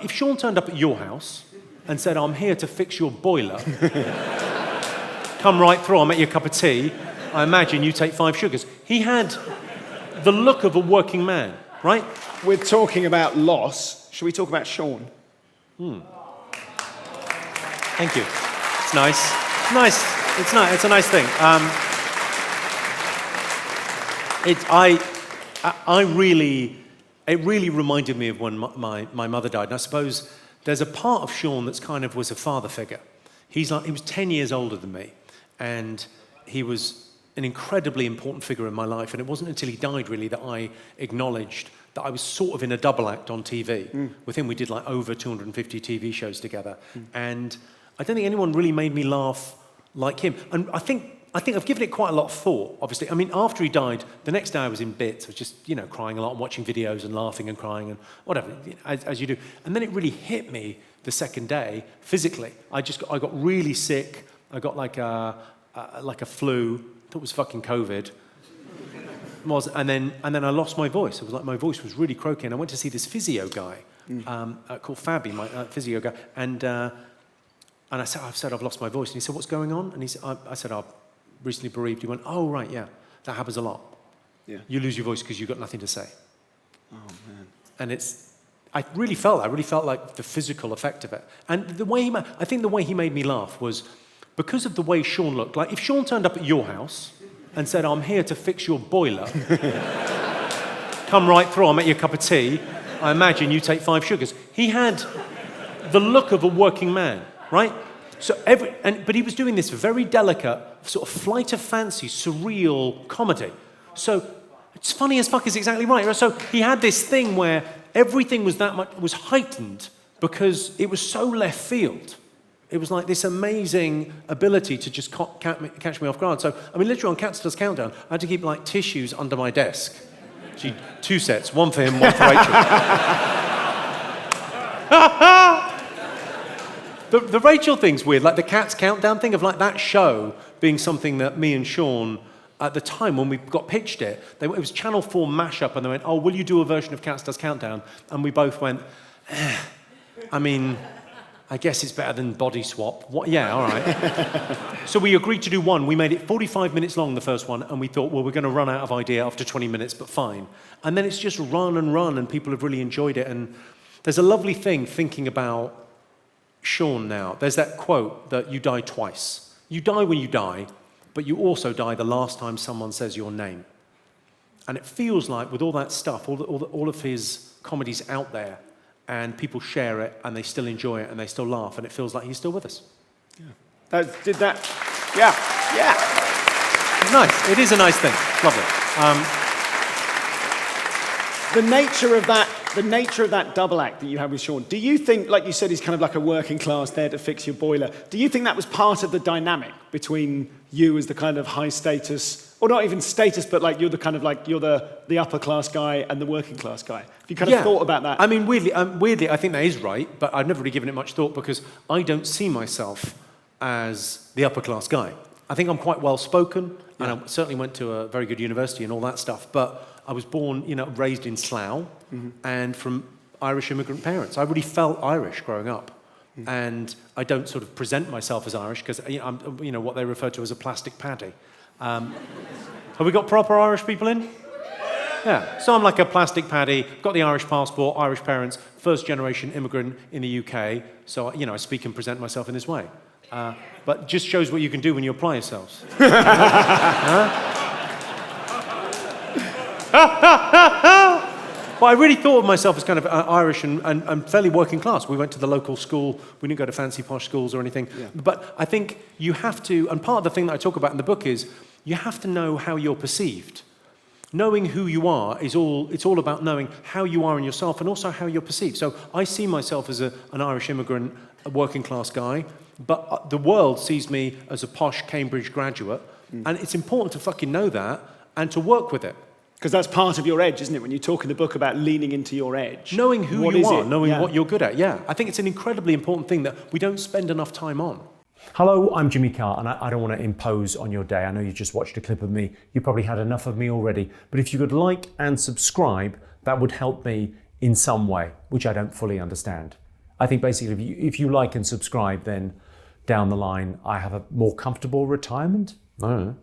If Sean turned up at your house and said, I'm here to fix your boiler, come right through, I'll make you a cup of tea, I imagine you take 5 sugars. He had the look of a working man, right? We're talking about loss. Should we talk about Sean? Thank you. It's nice. Nice. It's nice. It's a nice thing. It really reminded me of when my mother died. And I suppose there's a part of Sean that's kind of was a father figure. He was 10 years older than me, and he was an incredibly important figure in my life. And it wasn't until he died, really, that I acknowledged that I was sort of in a double act on TV. With him, we did like over 250 TV shows together. And I don't think anyone really made me laugh like him. And I think I've given it quite a lot of thought, obviously. I mean, after he died, the next day I was in bits. I was just, crying a lot and watching videos and laughing and crying and whatever, as you do. And then it really hit me the second day, physically. I got really sick. I got like a flu. I thought it was fucking COVID. And then I lost my voice. It was like my voice was really croaky. And I went to see this physio guy called Fabby, my physio guy. And I said, I've lost my voice. And he said, what's going on? And I said, I'm recently bereaved. He went, oh, right, yeah, that happens a lot. Yeah. You lose your voice because you've got nothing to say. Oh, man. And I really felt like the physical effect of it. And I think the way he made me laugh was because of the way Sean looked. Like if Sean turned up at your house and said, I'm here to fix your boiler, come right through, I'll make you a cup of tea, I imagine you take 5 sugars. He had the look of a working man, right? So but he was doing this very delicate, sort of flight of fancy, surreal comedy. So it's funny as fuck is exactly right. So he had this thing where everything was heightened because it was so left field. It was like this amazing ability to just catch me off guard. So, I mean, literally on Cats Does Countdown, I had to keep like tissues under my desk. Actually, 2 sets, one for him, one for Rachel. The Rachel thing's weird, like the Cats Countdown thing of like that show being something that me and Sean, at the time when we got pitched it was Channel 4 mashup, and they went, oh, will you do a version of Cats Does Countdown? And we both went, I mean, I guess it's better than Body Swap. What? Yeah, all right. So we agreed to do one. We made it 45 minutes long, the first one, and we thought, well, we're going to run out of idea after 20 minutes, but fine. And then it's just run, and people have really enjoyed it. And there's a lovely thing thinking about Sean now. There's that quote that you die twice. You die when you die, but you also die the last time someone says your name. And it feels like with all that stuff, all of his comedies out there, and people share it, and they still enjoy it, and they still laugh, and it feels like he's still with us. Yeah. Yeah. It's nice. It is a nice thing. Lovely. The nature of that double act that you had with Sean, do you think, like you said, he's kind of like a working class there to fix your boiler, do you think that was part of the dynamic between you as the kind of high status, or not even status, but like you're the upper class guy and the working class guy? Have you kind of thought about that? I mean, weirdly, I think that is right, but I've never really given it much thought because I don't see myself as the upper class guy. I think I'm quite well spoken, and I certainly went to a very good university and all that stuff, but I was born, raised in Slough, and from Irish immigrant parents. I really felt Irish growing up. And I don't sort of present myself as Irish because I'm, what they refer to as a plastic paddy. Have we got proper Irish people in? Yeah. So I'm like a plastic paddy, got the Irish passport, Irish parents, first generation immigrant in the UK. So, I speak and present myself in this way. But just shows what you can do when you apply yourselves. But I really thought of myself as kind of Irish and fairly working class. We went to the local school. We didn't go to fancy posh schools or anything. Yeah. But I think you have to, and part of the thing that I talk about in the book is you have to know how you're perceived. Knowing who you are it's all about knowing how you are in yourself and also how you're perceived. So I see myself as an Irish immigrant, a working class guy, but the world sees me as a posh Cambridge graduate. And it's important to fucking know that and to work with it. Because that's part of your edge, isn't it? When you talk in the book about leaning into your edge. Knowing who you are, knowing what you're good at, I think it's an incredibly important thing that we don't spend enough time on. Hello, I'm Jimmy Carr, and I don't want to impose on your day. I know you just watched a clip of me. You probably had enough of me already. But if you could like and subscribe, that would help me in some way, which I don't fully understand. I think basically if you like and subscribe, then down the line I have a more comfortable retirement. I don't know.